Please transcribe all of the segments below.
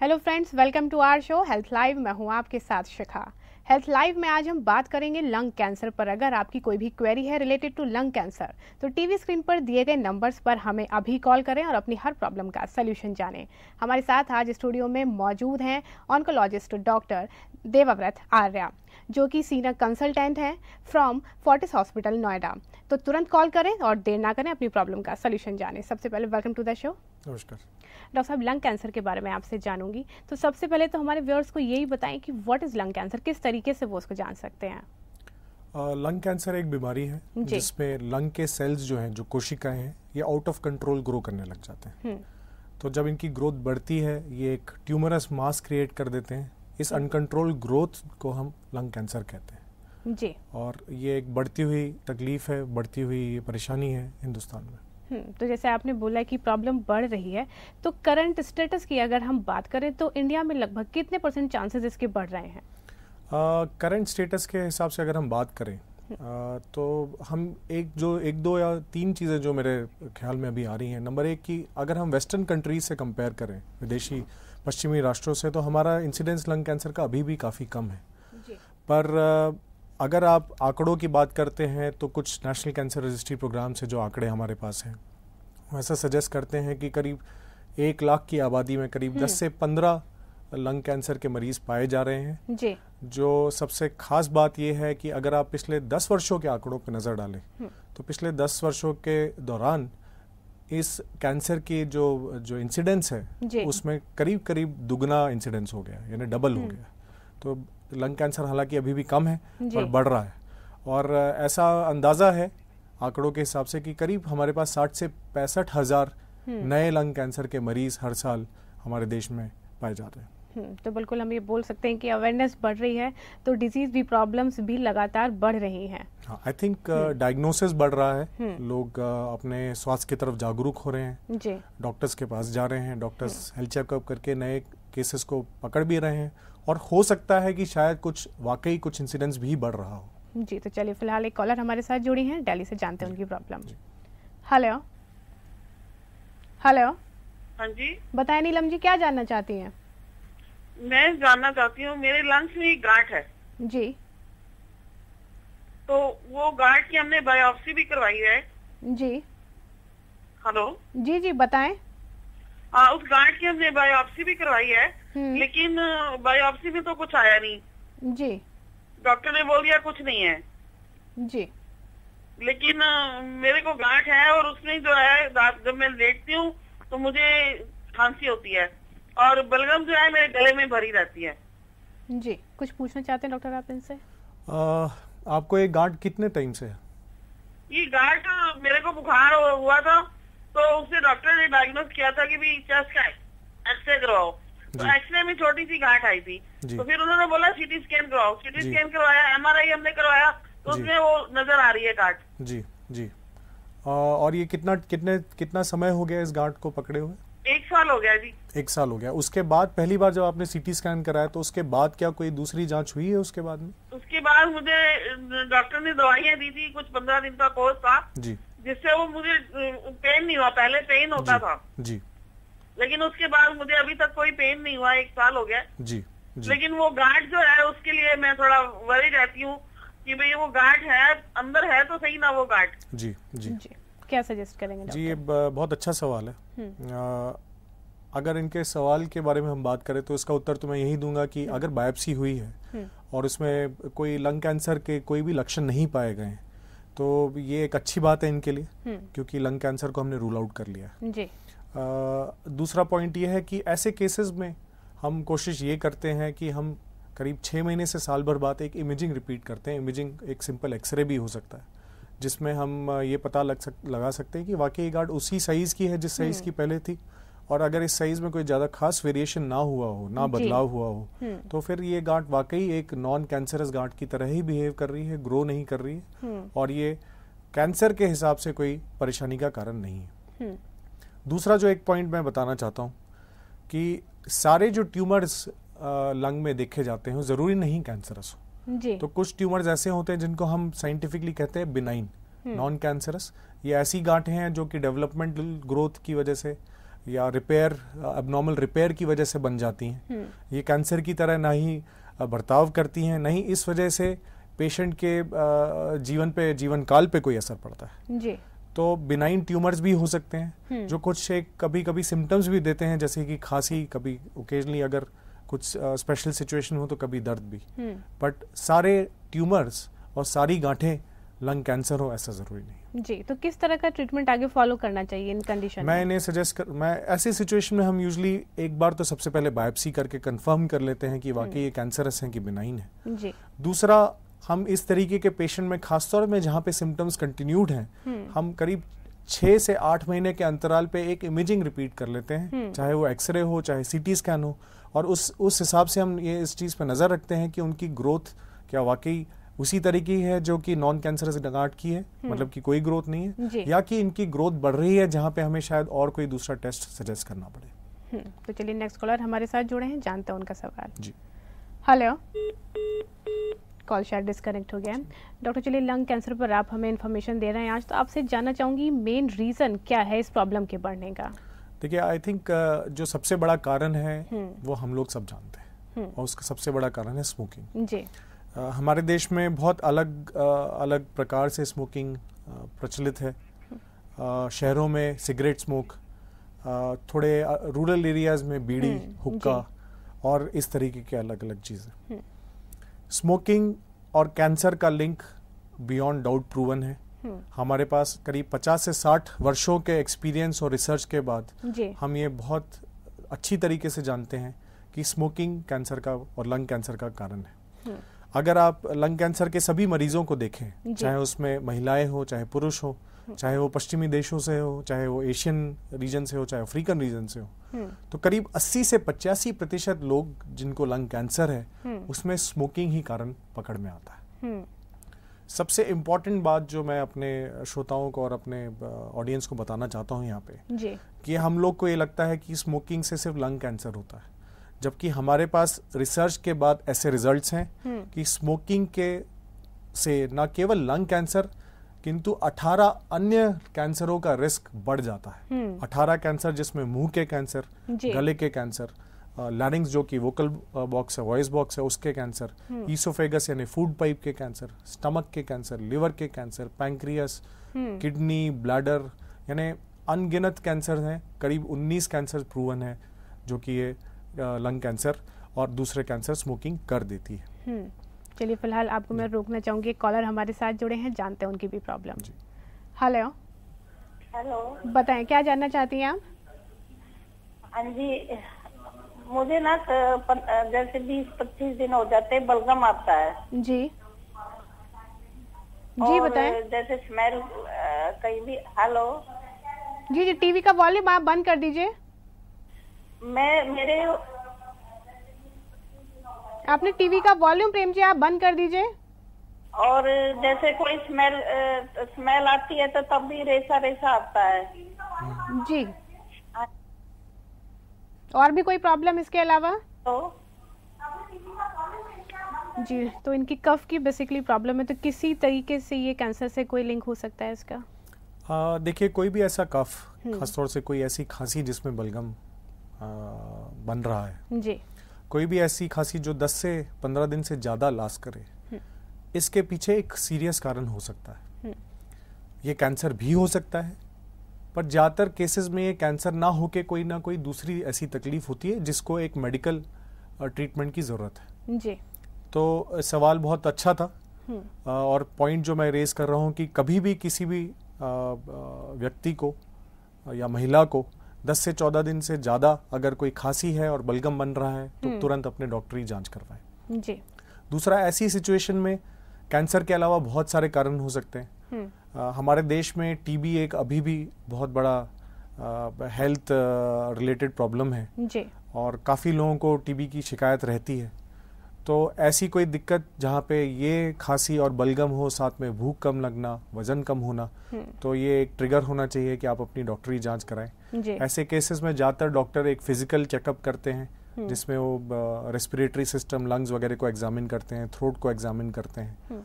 Hello friends, welcome to our show health live. मैं हूं आपके साथ शिखा। हेल्थ लाइव में आज हम बात करेंगे लंग कैंसर पर। अगर आपकी कोई भी क्वेरी है रिलेटेड टू लंग कैंसर तो टीवी स्क्रीन पर दिए गए नंबर्स पर हमें अभी कॉल करें और अपनी हर प्रॉब्लम का सोल्यूशन जानें। हमारे साथ आज स्टूडियो में मौजूद हैं ऑन्कोलॉजिस्ट डॉक्टर देवव्रत आर्या, जो कि सीनियर कंसल्टेंट हैं फ्रॉम फोर्टिस हॉस्पिटल नोएडा। तो तुरंत कॉल करें और देर ना करें, अपनी प्रॉब्लम का सोल्यूशन जानें। सबसे पहले वेलकम टू द शो। नमस्कार डॉक्टर साहब, लंग कैंसर के बारे में आपसे जानूंगी। तो सबसे पहले तो हमारे व्यूअर्स को यही बताएं कि व्हाट इज लंग कैंसर, किस तरीके से वो उसको जान सकते हैं। लंग कैंसर एक बीमारी है जिसमें लंग के सेल्स जो हैं, जो कोशिकाएं हैं, ये आउट ऑफ कंट्रोल ग्रो करने लग जाते हैं। तो जब इनकी ग्रोथ बढ़ती है ये एक ट्यूमरस मास क्रिएट कर देते हैं। इस अनकंट्रोल ग्रोथ को हम लंग कैंसर कहते हैं जी। और ये एक बढ़ती हुई तकलीफ है, बढ़ती हुई परेशानी है हिंदुस्तान में। तो जैसे आपने बोला कि प्रॉब्लम बढ़ रही है, तो करंट स्टेटस की अगर हम बात करें तो इंडिया में लगभग कितने % चांसेस इसके बढ़ रहे हैं? करंट स्टेटस के हिसाब से अगर हम बात करें तो हम एक दो या तीन चीज़ें जो मेरे ख्याल में अभी आ रही हैं। नंबर एक कि अगर हम वेस्टर्न कंट्रीज से कंपेयर करें, विदेशी पश्चिमी राष्ट्रों से, तो हमारा इंसिडेंस लंग कैंसर का अभी भी काफ़ी कम है जी। पर अगर आप आंकड़ों की बात करते हैं तो कुछ नेशनल कैंसर रजिस्ट्री प्रोग्राम से जो आंकड़े हमारे पास हैं वो ऐसा सजेस्ट करते हैं कि करीब 1 लाख की आबादी में करीब 10 से 15 लंग कैंसर के मरीज पाए जा रहे हैं जी। जो सबसे खास बात यह है कि अगर आप पिछले 10 वर्षों के आंकड़ों पर नज़र डालें तो पिछले 10 वर्षों के दौरान इस कैंसर की जो इंसिडेंस है उसमें करीब करीब दुगना इंसिडेंस हो गया, यानी डबल हो गया। तो लंग कैंसर हालांकि अभी भी कम है पर बढ़ रहा है और ऐसा अंदाज़ा है आंकड़ों के हिसाब से कि करीब हमारे पास 60 से 65 हज़ार नए लंग कैंसर के मरीज हर साल हमारे देश में पाए जा रहे हैं। तो बिल्कुल हम ये बोल सकते हैं कि अवेयरनेस बढ़ रही है तो डिजीज भी, प्रॉब्लम्स भी लगातार बढ़ रही हैं। हाँ, आई थिंक डायग्नोसिस बढ़ रहा है। लोग अपने स्वास्थ्य की तरफ जागरूक हो रहे हैं जी। डॉक्टर्स के पास जा रहे हैं, डॉक्टर्स हेल्थ चेकअप करके नए केसेस को पकड़ भी रहे हैं और हो सकता है कि शायद वाकई कुछ इंसिडेंट्स भी बढ़ रहा हो। जी। तो चलिए फिलहाल एक कॉलर हमारे साथ जुड़ी हैं दिल्ली से, जानते हैं उनकी प्रॉब्लम। Hello hello. हाँ जी, बताएं नीलम जी, क्या जानना चाहती हैं? मैं जानना चाहती हूँ, मेरे लंग्स में एक गांठ है जी। तो वो गांठ की हमने बायोप्सी भी करवाई है। जी। हेलो जी जी बताएं। उस गांठ की हमने बायोप्सी भी करवाई है लेकिन बायोप्सी में तो कुछ आया नहीं जी। डॉक्टर ने बोल दिया कुछ नहीं है जी। लेकिन मेरे को गांठ है और उसमें जो है जब मैं लेटती हूँ तो मुझे खांसी होती है और बलगम जो है मेरे गले में भरी रहती है। जी। कुछ पूछना चाहते हैं डॉक्टर आप इनसे? आपको एक गांठ कितने टाइम से है? ये गांठ मेरे को बुखार हुआ था तो उससे डॉक्टर ने डायग्नोज किया था कि भी चेस्ट का एक्सरे करवाओ। तो एक्सरे में छोटी सी गांठ आई थी तो फिर उन्होंने बोला सीटी स्कैन करवाओ। सीटी स्कैन करवाया, एमआरआई हमने करवाया तो उसमें वो नजर आ रही है गांठ। जी जी। और ये कितना समय हो गया इस गांठ को पकड़े हुए? 1 साल हो गया जी। 1 साल हो गया। उसके बाद पहली बार जब आपने सीटी स्कैन कराया तो उसके बाद क्या कोई दूसरी जांच हुई है उसके बाद में? उसके बाद मुझे डॉक्टर ने दवाइयाँ दी थी, कुछ 15 दिन का कोर्स था जी, जिससे वो मुझे पेन नहीं हुआ। पहले पेन होता था जी, लेकिन उसके बाद मुझे अभी तक कोई पेन नहीं हुआ। 1 साल हो गया जी, जी। लेकिन वो गांठ जो है उसके लिए मैं थोड़ा वरी रहती हूँ कि भाई वो गांठ है, अंदर है तो सही ना वो गांठ। जी जी जी। क्या सजेस्ट करेंगे जी? ये बहुत अच्छा सवाल है। अगर इनके सवाल के बारे में हम बात करें तो इसका उत्तर तो मैं यही दूंगा कि अगर बायोप्सी हुई है और उसमें कोई लंग कैंसर के कोई भी लक्षण नहीं पाए गए हैं तो ये एक अच्छी बात है इनके लिए क्योंकि लंग कैंसर को हमने रूल आउट कर लिया जी। दूसरा पॉइंट ये है कि ऐसे केसेस में हम कोशिश ये करते हैं कि हम करीब 6 महीने से साल भर बाद एक इमेजिंग रिपीट करते हैं। इमेजिंग एक सिंपल एक्सरे भी हो सकता है जिसमें हम ये पता लगा सकते हैं कि वाकई गांठ उसी साइज की है जिस साइज की पहले थी और अगर इस साइज में कोई ज़्यादा खास वेरिएशन ना हुआ हो, ना बदलाव हुआ हो तो फिर ये गांठ वाकई एक नॉन कैंसरस गांठ की तरह ही बिहेव कर रही है, ग्रो नहीं कर रही है और ये कैंसर के हिसाब से कोई परेशानी का कारण नहीं है। दूसरा जो एक पॉइंट मैं बताना चाहता हूँ कि सारे जो ट्यूमर्स लंग में देखे जाते हैं ज़रूरी नहीं कैंसरस हो जी। तो कुछ ट्यूमर्स ऐसे होते हैं जिनको हम साइंटिफिकली कहते हैं बिनाइन, नॉन कैंसरस। ये ऐसी गांठें हैं जो कि डेवलपमेंटल ग्रोथ की वजह से या रिपेयर, एबनॉर्मल रिपेयर की वजह से बन जाती हैं। ये कैंसर की तरह ना ही बर्ताव करती हैं, नहीं इस वजह से पेशेंट के जीवन काल पे कोई असर पड़ता है जी। तो बिनाइन ट्यूमर्स भी हो सकते हैं जो कुछ एक कभी कभी सिम्टम्स भी देते हैं, जैसे कि खांसी, कभी ओकेजनली अगर कुछ स्पेशल सिचुएशन हो तो कभी दर्द भी। बट सारे ट्यूमर्स और सारी गांठें लंग कैंसर हो ऐसा जरूरी नहीं जी। तो किस तरह का ट्रीटमेंट आगे फॉलो करना चाहिए इन कंडीशन में? मैं इन्हें मैं ऐसी सिचुएशन में हम यूजुअली एक बार तो सबसे पहले बायोप्सी करके कंफर्म कर लेते हैं कि वाकई ये कैंसरस है कि बिनाइन है जी। दूसरा, हम इस तरीके के पेशेंट में खासतौर में जहाँ पे सिम्टम्स कंटिन्यूड हैं, हम करीब 6 से 8 महीने के अंतराल पे एक इमेजिंग रिपीट कर लेते हैं, चाहे वो एक्सरे हो चाहे सीटी स्कैन हो, और उस हिसाब से हम ये इस चीज़ पे नज़र रखते हैं कि उनकी ग्रोथ क्या वाकई उसी तरीके है जो कि नॉन कैंसरस गांठ की है, मतलब कि कोई ग्रोथ नहीं है, या कि इनकी ग्रोथ बढ़ रही है जहाँ पे हमें शायद और कोई दूसरा टेस्ट सजेस्ट करना पड़े। तो चलिए नेक्स्ट कॉलर हमारे साथ जुड़े हैं, जानते हैं उनका सवाल जी। हेलो, कॉल शायद डिस्कनेक्ट हो गया है। डॉक्टर, चलिए लंग कैंसर पर आप हमें इन्फॉर्मेशन दे रहे हैं आज, तो आपसे जानना चाहूंगी मेन रीजन क्या है इस प्रॉब्लम के बढ़ने का? देखिए, आई थिंक जो सबसे बड़ा कारण है वो हम लोग सब जानते हैं, और उसका सबसे बड़ा कारण है स्मोकिंग जी। हमारे देश में बहुत अलग प्रकार से स्मोकिंग प्रचलित है। शहरों में सिगरेट स्मोक, थोड़े रूरल एरियाज में बीड़ी, हुक्का और इस तरीके के अलग अलग चीज़ें। स्मोकिंग और कैंसर का लिंक बियॉन्ड डाउट प्रूवन है। हमारे पास करीब 50 से 60 वर्षों के एक्सपीरियंस और रिसर्च के बाद हम ये बहुत अच्छी तरीके से जानते हैं कि स्मोकिंग कैंसर का और लंग कैंसर का कारण है। अगर आप लंग कैंसर के सभी मरीजों को देखें, चाहे उसमें महिलाएं हो चाहे पुरुष हो, चाहे वो पश्चिमी देशों से हो, चाहे वो एशियन रीजन से हो, चाहे अफ्रीकन रीजन से हो, तो करीब 80 से 85% लोग जिनको लंग कैंसर है उसमें स्मोकिंग ही कारण पकड़ में आता है। सबसे इम्पोर्टेंट बात जो मैं अपने श्रोताओं को और अपने ऑडियंस को बताना चाहता हूँ यहाँ पे, कि हम लोग को ये लगता है कि स्मोकिंग से सिर्फ लंग कैंसर होता है, जबकि हमारे पास रिसर्च के बाद ऐसे रिजल्ट्स हैं कि स्मोकिंग के से न केवल लंग कैंसर किंतु 18 अन्य कैंसरों का रिस्क बढ़ जाता है। 18 कैंसर जिसमें मुंह के कैंसर, गले के कैंसर, लैरिंग्स जो कि वोकल बॉक्स है, वॉइस बॉक्स है, उसके कैंसर, ईसोफेगस यानी फूड पाइप के कैंसर, स्टमक के कैंसर, लिवर के कैंसर, पैंक्रियास, किडनी, ब्लैडर, यानी अनगिनत कैंसर हैं। करीब 19 कैंसर प्रूवन है जो कि ये लंग कैंसर और दूसरे कैंसर स्मोकिंग कर देती है। चलिए फिलहाल आपको मैं रोकना चाहूंगी, कॉलर हमारे साथ जुड़े हैं, जानते हैं उनकी भी प्रॉब्लम। हेलो, बताएं क्या जानना चाहती हैं आप? हाँ जी, मुझे ना जैसे 20-25 दिन हो जाते हैं, बलगम आता है जी। जी बताएं। जैसे स्मेल कहीं भी। हेलो जी, टीवी का वॉल्यूम आप बंद कर दीजिए। मेरे आपने टीवी का वॉल्यूम प्रेम जी आप बंद कर दीजिए। और जैसे कोई स्मेल आती है तो तब भी रेसा रेसा आता है जी। और भी कोई प्रॉब्लम इसके अलावा? जी, तो इनकी कफ की बेसिकली प्रॉब्लम है, तो किसी तरीके से ये कैंसर से कोई लिंक हो सकता है इसका? देखिए, कोई भी ऐसा कफ, खासतौर से कोई ऐसी खांसी जिसमें बलगम बन रहा है जी, कोई भी ऐसी खांसी जो 10 से 15 दिन से ज्यादा लास्ट करे, इसके पीछे एक सीरियस कारण हो सकता है। ये कैंसर भी हो सकता है, पर ज्यादातर केसेस में ये कैंसर ना होके कोई ना कोई दूसरी ऐसी तकलीफ होती है जिसको एक मेडिकल ट्रीटमेंट की जरूरत है जी। तो सवाल बहुत अच्छा था, और पॉइंट जो मैं रेज कर रहा हूँ कि कभी भी किसी भी व्यक्ति को या महिला को 10 से 14 दिन से ज्यादा अगर कोई खांसी है और बलगम बन रहा है तो तुरंत अपने डॉक्टरी जांच करवाएं जी। दूसरा, ऐसी सिचुएशन में कैंसर के अलावा बहुत सारे कारण हो सकते हैं। हमारे देश में टीबी एक अभी भी बहुत बड़ा हेल्थ रिलेटेड प्रॉब्लम है जी, और काफ़ी लोगों को टीबी की शिकायत रहती है। तो ऐसी कोई दिक्कत जहाँ पे ये खांसी और बलगम हो, साथ में भूख कम लगना, वजन कम होना, तो ये एक ट्रिगर होना चाहिए कि आप अपनी डॉक्टरी जांच कराएं। ऐसे केसेस में ज़्यादातर डॉक्टर एक फिजिकल चेकअप करते हैं जिसमें वो रेस्पिरेटरी सिस्टम, लंग्स वगैरह को एग्जामिन करते हैं, थ्रोट को एग्जामिन करते हैं,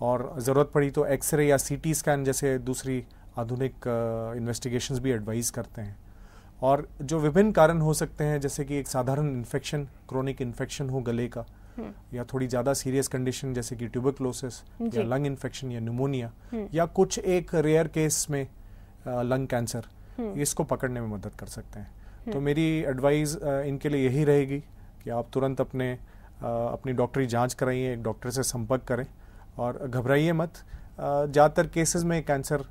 और ज़रूरत पड़ी तो एक्सरे या सीटी स्कैन जैसे दूसरी आधुनिक इन्वेस्टिगेशंस भी एडवाइस करते हैं। और जो विभिन्न कारण हो सकते हैं, जैसे कि एक साधारण इन्फेक्शन, क्रोनिक इन्फेक्शन हो गले का, या थोड़ी ज़्यादा सीरियस कंडीशन जैसे कि ट्यूबरक्लोसिस या लंग इन्फेक्शन या न्यूमोनिया, या कुछ एक रेयर केस में लंग कैंसर, इसको पकड़ने में मदद कर सकते हैं। तो मेरी एडवाइस इनके लिए यही रहेगी कि आप तुरंत अपनी डॉक्टरी जांच कराइए, एक डॉक्टर से संपर्क करें और घबराइए मत। ज़्यादातर केसेस में कैंसर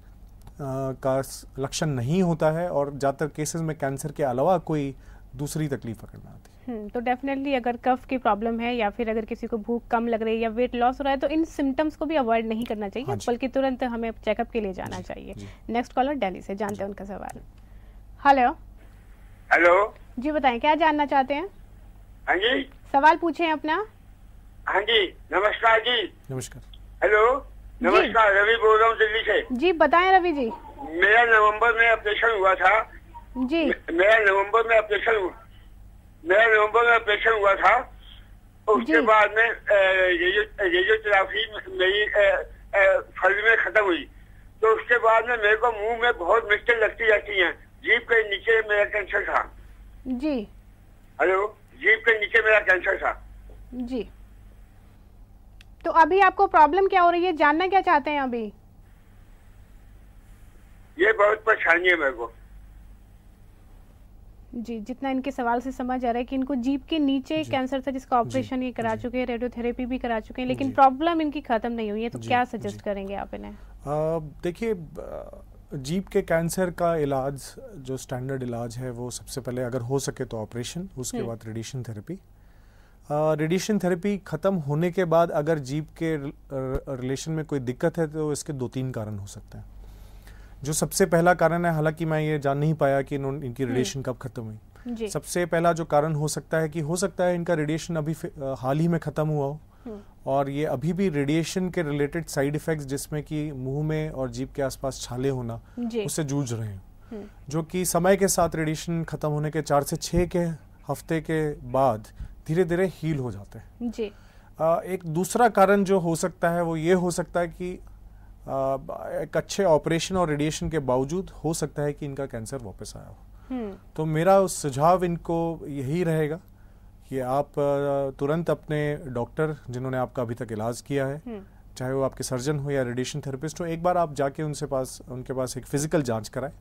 का लक्षण नहीं होता है और ज़्यादातर केसेस में कैंसर के अलावा कोई दूसरी तकलीफ अगर ना आती है। तो डेफिनेटली अगर कफ की प्रॉब्लम है या फिर अगर किसी को भूख कम लग रही है या वेट लॉस हो रहा है तो इन सिम्टम्स को भी अवॉइड नहीं करना चाहिए, हाँ बल्कि तुरंत हमें चेकअप के लिए जाना चाहिए। नेक्स्ट कॉलर दिल्ली से, जानते हैं उनका सवाल। हेलो। हेलो जी बताएं, क्या जानना चाहते हैं? हाँ जी, सवाल पूछें अपना। हाँ जी, नमस्कार जी। नमस्कार। हेलो, नमस्कार, रवि बोल रहा हूँ दिल्ली से। जी बताएं रवि जी। मेरा नवंबर में ऑपरेशन हुआ था जी। मेरा नवंबर में ऑपरेशन हुआ था। उसके बाद में रेडियोथेरेपी मेरी फरवरी में खत्म हुई। तो उसके बाद में मेरे को मुंह में बहुत मिस्टेक लगती रहती हैं। जीभ के नीचे मेरा कैंसर था। जी। हेलो, जीभ के नीचे मेरा कैंसर था। जी, तो अभी आपको प्रॉब्लम क्या हो रही है, जानना क्या चाहते हैं अभी? ये बहुत परेशानी है मेरे को। जी, जितना इनके सवाल से समझ आ रहा है कि इनको जीभ के नीचे कैंसर था जिसका ऑपरेशन ये करा चुके हैं, रेडियोथेरेपी भी करा चुके हैं, लेकिन प्रॉब्लम इनकी खत्म नहीं हुई है। तो क्या सजेस्ट करेंगे आप इन्हें? देखिए, जीभ के कैंसर का इलाज जो स्टैंडर्ड इलाज है वो सबसे पहले अगर हो सके तो ऑपरेशन, उसके बाद रेडिएशन थेरेपी। रेडिएशन थेरेपी खत्म होने के बाद अगर जीभ के रिलेशन में कोई दिक्कत है तो इसके 2-3 कारण हो सकते हैं। जो सबसे पहला कारण है, हालांकि मैं ये जान नहीं पाया कि इनकी रेडिएशन कब खत्म हुई। सबसे पहला जो कारण हो सकता है कि हो सकता है इनका रेडिएशन अभी हाल ही में खत्म हुआ हो और ये अभी भी रेडिएशन के रिलेटेड साइड इफेक्ट्स, जिसमें कि मुंह में और जीभ के आसपास छाले होना, उससे जूझ रहे हैं, जो कि समय के साथ रेडिएशन खत्म होने के 4 से 6 के हफ्ते के बाद धीरे धीरे हील हो जाते हैं। जी। एक दूसरा कारण जो हो सकता है वो ये हो सकता है कि एक अच्छे ऑपरेशन और रेडिएशन के बावजूद हो सकता है कि इनका कैंसर वापस आया हो। तो मेरा सुझाव इनको यही रहेगा कि आप तुरंत अपने डॉक्टर जिन्होंने आपका अभी तक इलाज किया है, चाहे वो आपके सर्जन हो या रेडिएशन थेरेपिस्ट हो, एक बार आप जाके उनके पास एक फिजिकल जांच कराएं।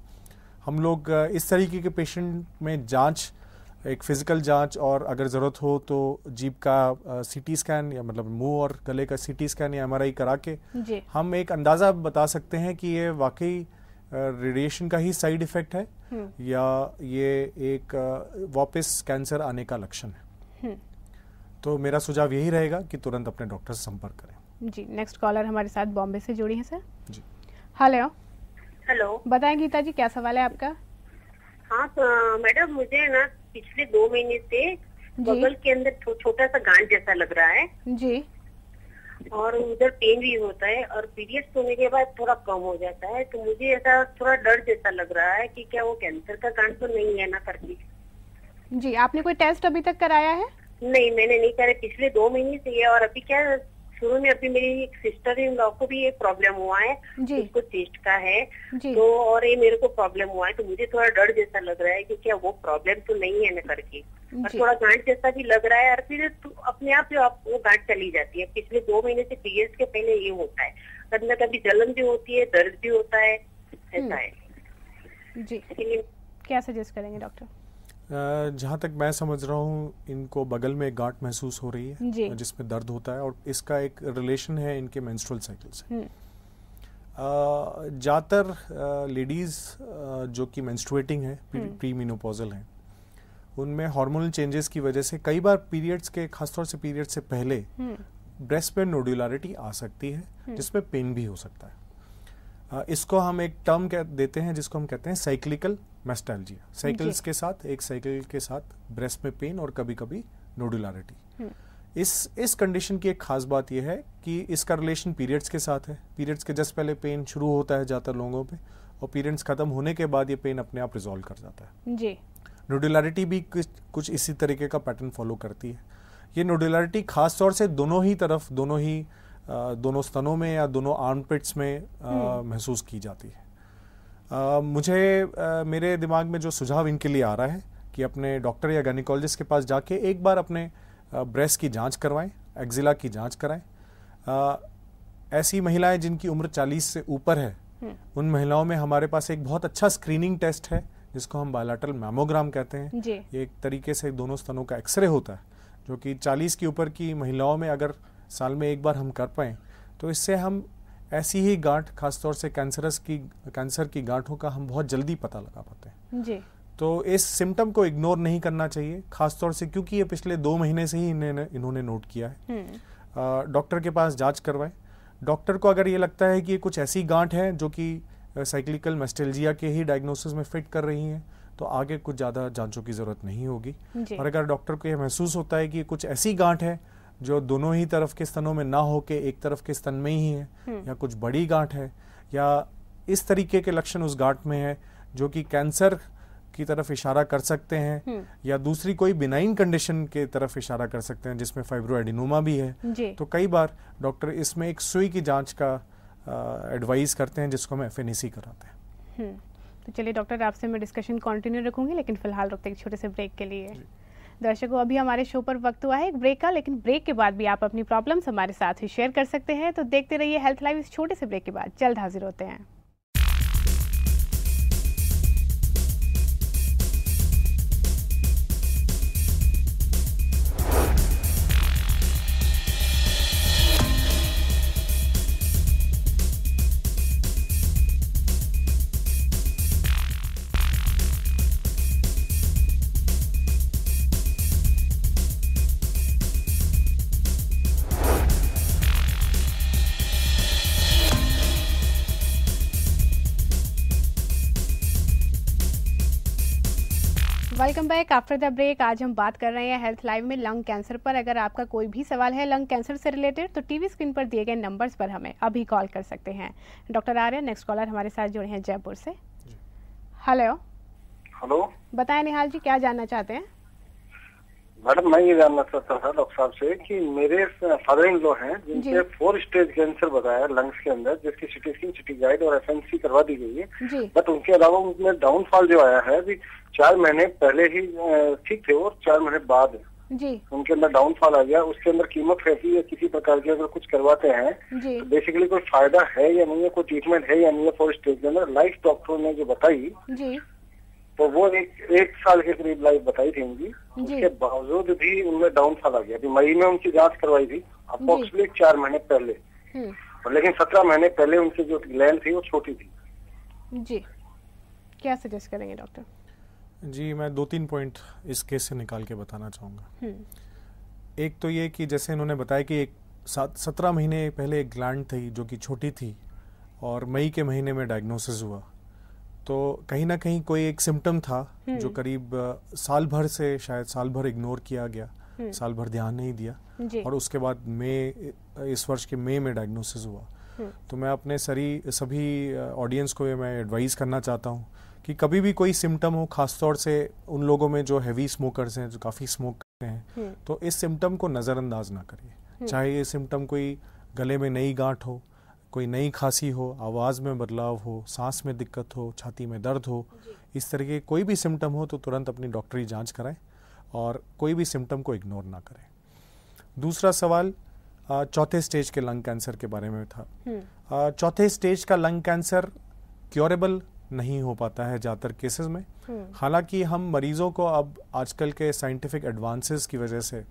हम लोग इस तरीके के पेशेंट में जांच, एक फिजिकल जांच और अगर ज़रूरत हो तो जीभ का सीटी स्कैन या मतलब मुंह और गले का सीटी स्कैन या एमआरआई करा के हम एक अंदाज़ा बता सकते हैं कि ये वाकई रेडिएशन का ही साइड इफेक्ट है या ये एक वापस कैंसर आने का लक्षण है। तो मेरा सुझाव यही रहेगा कि तुरंत अपने डॉक्टर से संपर्क करें। जी। नेक्स्ट कॉलर हमारे साथ बॉम्बे से जुड़ी है सर। जी। हेलो। बताएं गीता जी, क्या सवाल है आपका? हाँ तो मैडम, मुझे ना पिछले 2 महीने से बगल के अंदर छोटा सा गांठ जैसा लग रहा है जी, और उधर पेन भी होता है और पीरियड्स होने के बाद थोड़ा कम हो जाता है। तो मुझे ऐसा थोड़ा डर जैसा लग रहा है कि क्या वो कैंसर का गांठ तो नहीं है ना करके। जी, आपने कोई टेस्ट अभी तक कराया है? नहीं, मैंने नहीं करा। पिछले 2 महीने से है। और अभी क्या, शुरू में अभी मेरी एक सिस्टर इन लॉ को भी एक प्रॉब्लम हुआ है, उसको चेस्ट का है तो, और ये मेरे को प्रॉब्लम हुआ है। तो मुझे थोड़ा डर जैसा लग रहा है कि क्या वो प्रॉब्लम तो नहीं है ना करके, और थोड़ा गांठ जैसा भी लग रहा है और फिर अपने आप वो गांठ चली जाती है। पिछले 2 महीने से पीरियड्स के पहले ये होता है, कभी न कभी जलन भी होती है, दर्द भी होता है, ऐसा है। जी, क्या सजेस्ट करेंगे डॉक्टर? जहाँ तक मैं समझ रहा हूँ इनको बगल में एक गांठ महसूस हो रही है जिसमें दर्द होता है और इसका एक रिलेशन है इनके मेंस्ट्रुअल साइकिल से। ज़्यादातर लेडीज़ जो कि मेंस्ट्रुएटिंग है, प्री मेनोपॉजल हैं, उनमें हार्मोनल चेंजेस की वजह से कई बार पीरियड्स के, खासतौर से पीरियड्स से पहले ब्रेस्ट में नोडुलरिटी आ सकती है जिसमें पेन भी हो सकता है। इसको हम एक टर्म देते हैं जिसको हम कहते हैं साइक्लिकल मेस्टैल्जिया। साइकिल्स के साथ, एक साइकिल के साथ ब्रेस्ट में पेन और कभी कभी नोडुलरिटी। इस कंडीशन की एक खास बात यह है कि इसका रिलेशन पीरियड्स के साथ है। पीरियड्स के जस्ट पहले पेन शुरू होता है ज़्यादातर लोगों पे और पीरियड्स खत्म होने के बाद ये पेन अपने आप रिजॉल्व कर जाता है। जी। नोडुलरिटी भी कुछ इसी तरीके का पैटर्न फॉलो करती है। ये नोडुलरिटी खास तौर से दोनों ही तरफ, दोनों स्तनों में या दोनों आर्मपिट्स में महसूस की जाती है। मेरे दिमाग में जो सुझाव इनके लिए आ रहा है कि अपने डॉक्टर या गायनिकोलॉजिस्ट के पास जाके एक बार अपने ब्रेस्ट की जांच करवाएं, एक्जिला की जांच कराएं। ऐसी महिलाएं जिनकी उम्र 40 से ऊपर है, उन महिलाओं में हमारे पास एक बहुत अच्छा स्क्रीनिंग टेस्ट है जिसको हम बायलैटरल मैमोग्राम कहते हैं। ये एक तरीके से दोनों स्तनों का एक्सरे होता है, जो कि 40 के ऊपर की महिलाओं में अगर साल में एक बार हम कर पाएं तो इससे हम ऐसी ही गांठ, खासतौर से कैंसर की गांठों का हम बहुत जल्दी पता लगा पाते हैं जी। तो इस सिम्टम को इग्नोर नहीं करना चाहिए, खासतौर से क्योंकि ये पिछले 2 महीने से ही इन्होंने नोट किया है। डॉक्टर के पास जांच करवाएं। डॉक्टर को अगर ये लगता है कि ये कुछ ऐसी गांठ है जो कि साइक्लिकल मेस्टेल्जिया के ही डायग्नोसिस में फिट कर रही हैं, तो आगे कुछ ज़्यादा जांचों की ज़रूरत नहीं होगी। और अगर डॉक्टर को ये महसूस होता है कि कुछ ऐसी गांठ है जो दोनों ही तरफ के स्तनों में ना होके एक तरफ के स्तन में ही है, या कुछ बड़ी गांठ है, या इस तरीके के लक्षण उस गांठ में है जो कि कैंसर की तरफ इशारा कर सकते हैं, या दूसरी कोई बिनाइन कंडीशन के तरफ इशारा कर सकते हैं जिसमें फाइब्रोएडिनोमा भी है, तो कई बार डॉक्टर इसमें एक सुई की जांच का एडवाइस करते हैं जिसको हम FNAC कराते हैं। तो चलिए डॉक्टर, आपसे मैं डिस्कशन कंटिन्यू रखूंगी, लेकिन फिलहाल रुकते हैं एक छोटे से ब्रेक के लिए। दर्शकों, अभी हमारे शो पर वक्त हुआ है एक ब्रेक का, लेकिन ब्रेक के बाद भी आप अपनी प्रॉब्लम्स हमारे साथ ही शेयर कर सकते हैं। तो देखते रहिए हेल्थ लाइव। इस छोटे से ब्रेक के बाद जल्द हाजिर होते हैं। Welcome back after the break. आज हम बात कर रहे हैं हेल्थ लाइव में लंग कैंसर पर। अगर आपका कोई भी सवाल है लंग कैंसर से रिलेटेड तो टीवी स्क्रीन पर दिए गए नंबर्स पर हमें अभी कॉल कर सकते हैं। डॉक्टर आर्य, नेक्स्ट कॉलर हमारे साथ जुड़े हैं जयपुर से। हेलो हेलो, बताएं निहाल जी, क्या जानना चाहते हैं? मैडम, मैं ये जानना चाहता था डॉक्टर साहब से कि मेरे फादर इन लॉ हैं जिनके 4 स्टेज कैंसर बताया लंग्स के अंदर, जिसकी सिटी स्कैन, सिटी गाइड और FNC करवा दी गई है, बट उनके अलावा उनमें डाउनफॉल जो आया है अभी 4 महीने पहले ही ठीक थे और 4 महीने बाद उनके अंदर डाउनफॉल आ गया। उसके अंदर कीमोथेरेपी या किसी प्रकार की अगर कुछ करवाते हैं तो बेसिकली कोई फायदा है या नहीं है, कोई ट्रीटमेंट है या नहीं है 4 स्टेज के अंदर? लाइफ डॉक्टरों ने जो बताई तो वो एक साल के करीब लाइफ बताई थी उनकी, उसके बावजूद भी उनमें डाउनफॉल आ गया। अभी मई में उनकी जांच करवाई थी अप्रोक्सीमेटली 4 महीने पहले, लेकिन 17 महीने पहले उनकी जो ग्लैंड थी वो छोटी थी। जी, क्या सजेस्ट करेंगे डॉक्टर? जी, मैं 2-3 पॉइंट इस केस से निकाल के बताना चाहूँगा। एक तो ये कि जैसे इन्होंने बताया कि 17 महीने पहले एक ग्लैंड थी जो कि छोटी थी और मई के महीने में डायग्नोसिस हुआ, तो कहीं ना कहीं कोई एक सिम्टम था जो करीब साल भर से, शायद साल भर इग्नोर किया गया, साल भर ध्यान नहीं दिया, और उसके बाद इस वर्ष के मई में डायग्नोसिस हुआ। तो मैं अपने सभी ऑडियंस को मैं एडवाइस करना चाहता हूँ कि कभी भी कोई सिम्टम हो, खासतौर से उन लोगों में जो हैवी स्मोकर्स हैं, जो काफ़ी स्मोक करते हैं, तो इस सिम्टम को नज़रअंदाज ना करिए। चाहे ये सिम्टम कोई गले में नई गांठ हो, कोई नई खांसी हो, आवाज़ में बदलाव हो, सांस में दिक्कत हो, छाती में दर्द हो, इस तरह के कोई भी सिम्टम हो तो तुरंत अपनी डॉक्टरी जांच कराएं और कोई भी सिम्टम को इग्नोर ना करें। दूसरा सवाल चौथे स्टेज के लंग कैंसर के बारे में था। चौथे स्टेज का लंग कैंसर क्योरेबल नहीं हो पाता है ज़्यादातर केसेस में। हालांकि हम मरीजों को अब आजकल के साइंटिफिक एडवांसेस की वजह से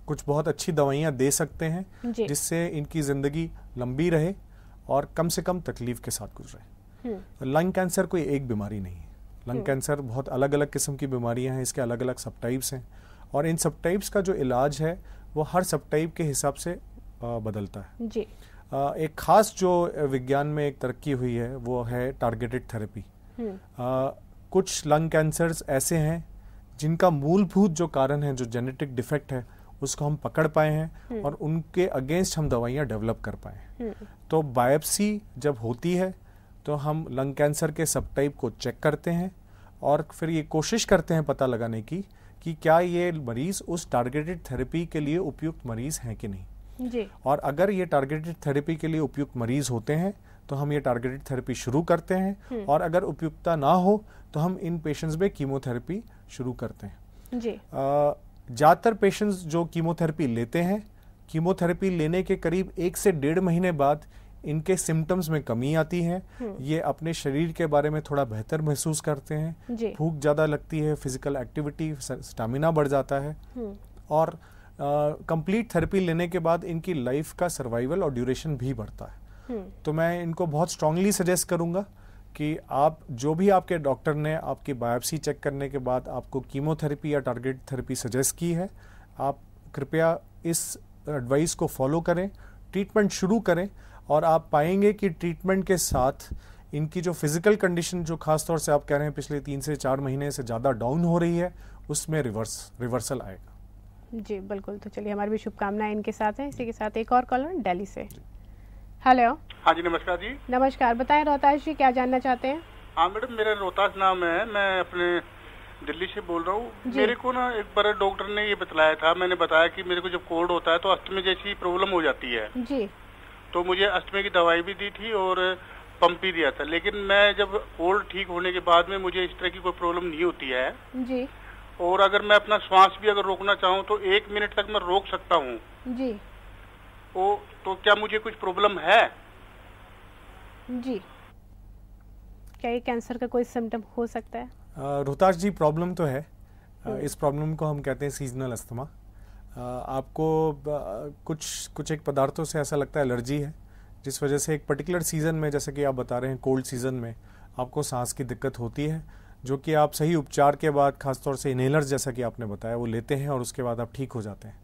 कुछ बहुत अच्छी दवाइयाँ दे सकते हैं जिससे इनकी ज़िंदगी लंबी रहे और कम से कम तकलीफ के साथ गुजरे। लंग कैंसर कोई एक बीमारी नहीं है। लंग कैंसर बहुत अलग अलग किस्म की बीमारियां हैं, इसके अलग अलग सब टाइप्स हैं, और इन सब टाइप्स का जो इलाज है वो हर सब टाइप के हिसाब से बदलता है जी। एक खास जो विज्ञान में एक तरक्की हुई है वो है टारगेटेड थेरेपी। कुछ लंग कैंसर्स ऐसे हैं जिनका मूलभूत जो कारण है, जो जेनेटिक डिफेक्ट है, उसको हम पकड़ पाए हैं और उनके अगेंस्ट हम दवाइयाँ डेवलप कर पाए हैं। तो बायोप्सी जब होती है तो हम लंग कैंसर के सब टाइप को चेक करते हैं और फिर ये कोशिश करते हैं पता लगाने की कि क्या ये मरीज उस टारगेटेड थेरेपी के लिए उपयुक्त मरीज हैं कि नहीं जी। और अगर ये टारगेटेड थेरेपी के लिए उपयुक्त मरीज होते हैं तो हम ये टारगेटेड थेरेपी शुरू करते हैं, और अगर उपयुक्तता ना हो तो हम इन पेशेंट्स में कीमोथेरेपी शुरू करते हैं जी। ज़्यादातर पेशेंट्स जो कीमोथेरेपी लेते हैं, कीमोथेरेपी लेने के करीब 1 से 1.5 महीने बाद इनके सिम्टम्स में कमी आती है। ये अपने शरीर के बारे में थोड़ा बेहतर महसूस करते हैं, भूख ज़्यादा लगती है, फिजिकल एक्टिविटी, स्टैमिना बढ़ जाता है, और कंप्लीट थेरेपी लेने के बाद इनकी लाइफ का सर्वाइवल और ड्यूरेशन भी बढ़ता है। तो मैं इनको बहुत स्ट्रांगली सजेस्ट करूंगा कि आप जो भी आपके डॉक्टर ने आपकी बायोप्सी चेक करने के बाद आपको कीमोथेरेपी या टारगेट थेरेपी सजेस्ट की है, आप कृपया इस एडवाइस को फॉलो करें, ट्रीटमेंट शुरू करें, और आप पाएंगे कि ट्रीटमेंट के साथ इनकी जो फिजिकल कंडीशन, जो खासतौर से आप कह रहे हैं पिछले 3 से 4 महीने से ज़्यादा डाउन हो रही है, उसमें रिवर्सल आएगा। जी बिल्कुल। तो चलिए, हमारी भी शुभकामनाएं इनके साथ हैं। इसी के साथ एक और कॉलर दिल्ली से। हेलो। हाँ जी, नमस्कार जी। नमस्कार, बताएं रोहतास जी, क्या जानना चाहते हैं? हाँ मैडम, मेरा रोहतास नाम है, मैं अपने दिल्ली से बोल रहा हूँ। मेरे को ना एक बार डॉक्टर ने ये बतलाया था, मैंने बताया कि मेरे को जब कोल्ड होता है तो अस्थमा जैसी प्रॉब्लम हो जाती है जी। तो मुझे अस्थमा की दवाई भी दी थी और पंप भी दिया था, लेकिन मैं जब कोल्ड ठीक होने के बाद में मुझे इस तरह की कोई प्रॉब्लम नहीं होती है जी। और अगर मैं अपना श्वास भी अगर रोकना चाहूँ तो 1 मिनट तक मैं रोक सकता हूँ जी। तो क्या मुझे कुछ प्रॉब्लम है? जी, क्या ये कैंसर का कोई सिम्टम हो सकता है? रोहतास जी, प्रॉब्लम तो है। इस प्रॉब्लम को हम कहते हैं सीजनल अस्थमा। आपको कुछ एक पदार्थों से ऐसा लगता है एलर्जी है, जिस वजह से एक पर्टिकुलर सीज़न में, जैसे कि आप बता रहे हैं कोल्ड सीज़न में, आपको सांस की दिक्कत होती है, जो कि आप सही उपचार के बाद, खासतौर से इनहेलर्स जैसा कि आपने बताया, वो लेते हैं और उसके बाद आप ठीक हो जाते हैं।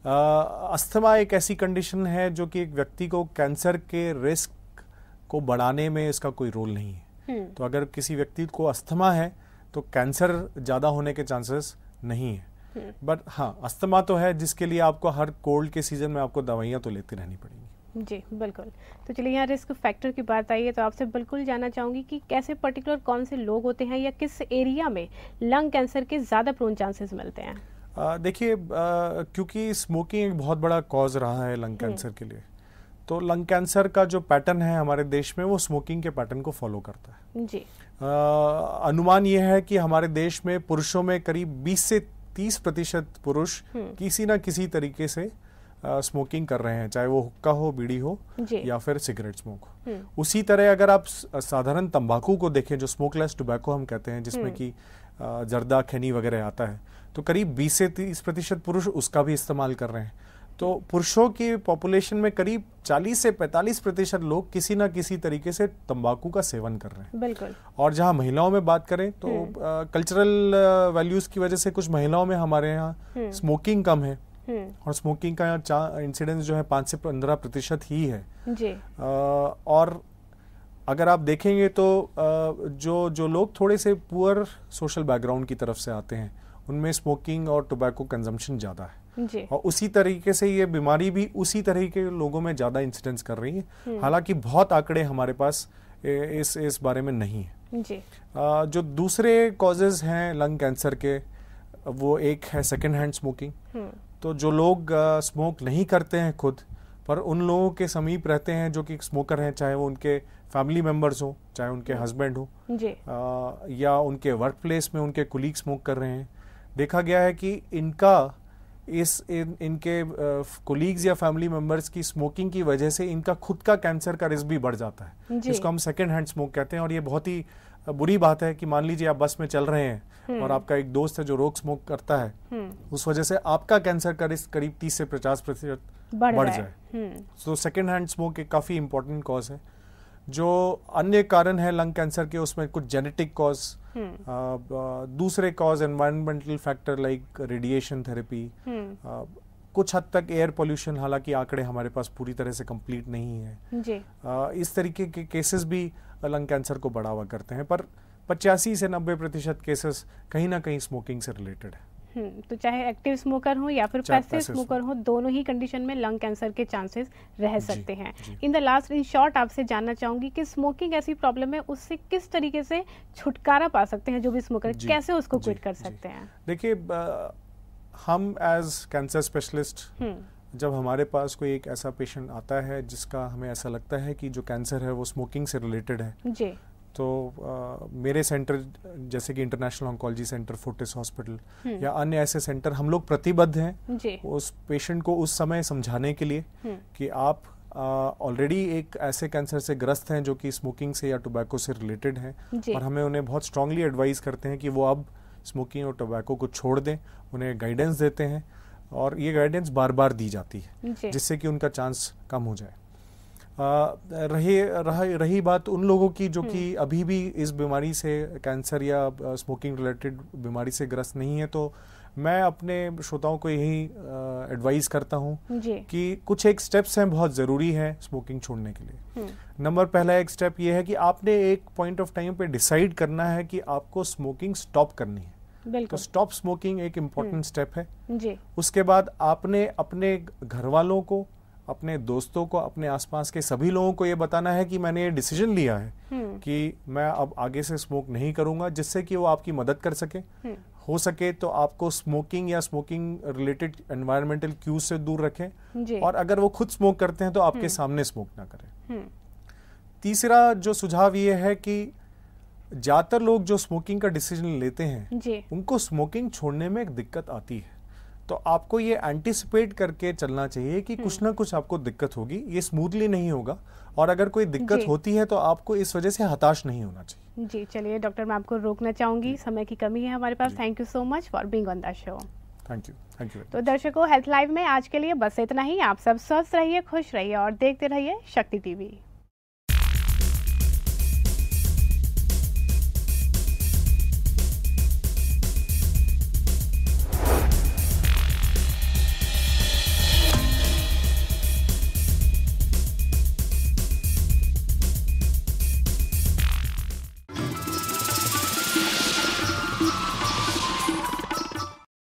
अस्थमा एक ऐसी कंडीशन है जो कि एक व्यक्ति को कैंसर के रिस्क को बढ़ाने में इसका कोई रोल नहीं है। तो अगर किसी व्यक्ति को अस्थमा है तो कैंसर ज़्यादा होने के चांसेस नहीं है। बट हाँ, अस्थमा तो है जिसके लिए आपको हर कोल्ड के सीजन में आपको दवाइयाँ तो लेती रहनी पड़ेंगी। जी बिल्कुल। तो चलिए, यहाँ रिस्क फैक्टर की बात आई है तो आपसे बिल्कुल जानना चाहूँगी कि कैसे पर्टिकुलर कौन से लोग होते हैं या किस एरिया में लंग कैंसर के ज़्यादा प्रोन चांसेस मिलते हैं? देखिए, क्योंकि स्मोकिंग एक बहुत बड़ा कॉज रहा है लंग कैंसर के लिए, तो लंग कैंसर का जो पैटर्न है हमारे देश में वो स्मोकिंग के पैटर्न को फॉलो करता है जी। अनुमान ये है कि हमारे देश में पुरुषों में करीब 20 से 30% पुरुष किसी ना किसी तरीके से स्मोकिंग कर रहे हैं, चाहे वो हुक्का हो, बीड़ी हो या फिर सिगरेट स्मोक हो। उसी तरह अगर आप साधारण तंबाकू को देखें, जो स्मोकलेस टोबैको हम कहते हैं, जिसमें कि जर्दा, खैनी वगैरह आता है, तो करीब 20 से 30% पुरुष उसका भी इस्तेमाल कर रहे हैं। तो पुरुषों की पॉपुलेशन में करीब 40 से 45% लोग किसी ना किसी तरीके से तंबाकू का सेवन कर रहे हैं। बिल्कुल। और जहां महिलाओं में बात करें तो कल्चरल वैल्यूज की वजह से कुछ महिलाओं में हमारे यहाँ स्मोकिंग कम है, और स्मोकिंग का इंसिडेंस जो है 5 से 15% ही है जी। और अगर आप देखेंगे तो जो लोग थोड़े से पुअर सोशल बैकग्राउंड की तरफ से आते हैं, उनमें स्मोकिंग और टोबैको कंजम्पशन ज़्यादा है जी। और उसी तरीके से ये बीमारी भी उसी तरह के लोगों में ज़्यादा इंसिडेंस कर रही है। हालांकि बहुत आंकड़े हमारे पास इस बारे में नहीं है जी। जो दूसरे कॉजेज हैं लंग कैंसर के, वो एक है सेकेंड हैंड स्मोकिंग। तो जो लोग स्मोक नहीं करते हैं खुद, पर उन लोगों के समीप रहते हैं जो कि स्मोकर हैं, चाहे वो उनके फैमिली मेंबर्स हो, चाहे उनके हस्बैंड हो या उनके वर्क प्लेस में उनके कुलीग स्मोक कर रहे हैं, देखा गया है कि इनके कोलीग्स या फैमिली मेंबर्स की स्मोकिंग की वजह से इनका खुद का कैंसर का रिस्क भी बढ़ जाता है, जिसको हम सेकेंड हैंड स्मोक कहते हैं। और ये बहुत ही बुरी बात है कि मान लीजिए आप बस में चल रहे हैं और आपका एक दोस्त है जो रोज स्मोक करता है, उस वजह से आपका कैंसर का रिस्क करीब 30 से 50% बढ़ जाए। तो सेकेंड हैंड स्मोक एक काफी इंपॉर्टेंट कॉज है। जो अन्य कारण है लंग कैंसर के, उसमें कुछ जेनेटिक कॉज, दूसरे cause environmental factor like radiation therapy, कुछ हद तक एयर पोल्यूशन, हालांकि आंकड़े हमारे पास पूरी तरह से कंप्लीट नहीं है जी। इस तरीके के केसेस भी लंग कैंसर को बढ़ावा करते हैं, पर 85 से 90% केसेस कहीं ना कहीं स्मोकिंग से रिलेटेड है। तो चाहे एक्टिव स्मोकर हो या फिर पैसिव स्मोकर हो, दोनों ही कंडीशन में लंग कैंसर के चांसेस रह सकते हैं। In the last, in short आपसे जानना चाहूंगी कि स्मोकिंग ऐसी प्रॉब्लम है, उससे किस तरीके से छुटकारा पा सकते हैं जो भी स्मोकर, कैसे उसको क्विट कर सकते हैं? देखिए, हम एज कैंसर स्पेशलिस्ट जब हमारे पास कोई एक ऐसा पेशेंट आता है जिसका हमें ऐसा लगता है कि जो कैंसर है वो स्मोकिंग से रिलेटेड है जी, तो मेरे सेंटर जैसे कि international oncology centre, Fortis hospital या अन्य ऐसे सेंटर, हम लोग प्रतिबद्ध हैं उस पेशेंट को उस समय समझाने के लिए कि आप ऑलरेडी एक ऐसे कैंसर से ग्रस्त हैं जो कि स्मोकिंग से या टोबैको से रिलेटेड हैं, और हमें उन्हें बहुत स्ट्रांगली एडवाइस करते हैं कि वो अब स्मोकिंग और टोबैको को छोड़ दें, उन्हें गाइडेंस देते हैं और ये गाइडेंस बार बार दी जाती है जिससे कि उनका चांस कम हो जाए। रही बात उन लोगों की जो कि अभी भी इस बीमारी से, कैंसर या स्मोकिंग रिलेटेड बीमारी से ग्रस्त नहीं है, तो मैं अपने श्रोताओं को यही एडवाइस करता हूँ कि कुछ एक स्टेप्स हैं बहुत ज़रूरी हैं स्मोकिंग छोड़ने के लिए। नंबर पहला एक स्टेप ये है कि आपने एक पॉइंट ऑफ टाइम पे डिसाइड करना है कि आपको स्मोकिंग स्टॉप करनी है, तो स्टॉप स्मोकिंग एक इम्पॉर्टेंट स्टेप है जी। उसके बाद आपने अपने घर वालों को, अपने दोस्तों को, अपने आसपास के सभी लोगों को ये बताना है कि मैंने ये डिसीजन लिया है कि मैं अब आगे से स्मोक नहीं करूंगा, जिससे कि वो आपकी मदद कर सके। हो सके तो आपको स्मोकिंग या स्मोकिंग रिलेटेड एनवायरमेंटल क्यूज से दूर रखें, और अगर वो खुद स्मोक करते हैं तो आपके सामने स्मोक ना करें। तीसरा जो सुझाव ये है कि ज्यादातर लोग जो स्मोकिंग का डिसीजन लेते हैं उनको स्मोकिंग छोड़ने में एक दिक्कत आती है, तो आपको ये एंटिसिपेट करके चलना चाहिए कि कुछ ना कुछ आपको दिक्कत होगी, ये स्मूथली नहीं होगा, और अगर कोई दिक्कत होती है तो आपको इस वजह से हताश नहीं होना चाहिए। जी चलिए डॉक्टर, मैं आपको रोकना चाहूंगी, समय की कमी है हमारे पास। Thank you so much for being on the show. Thank you. तो दर्शकों, हेल्थ लाइव में आज के लिए बस इतना ही। आप सब स्वस्थ रहिए, खुश रहिए और देखते रहिए शक्ति टीवी।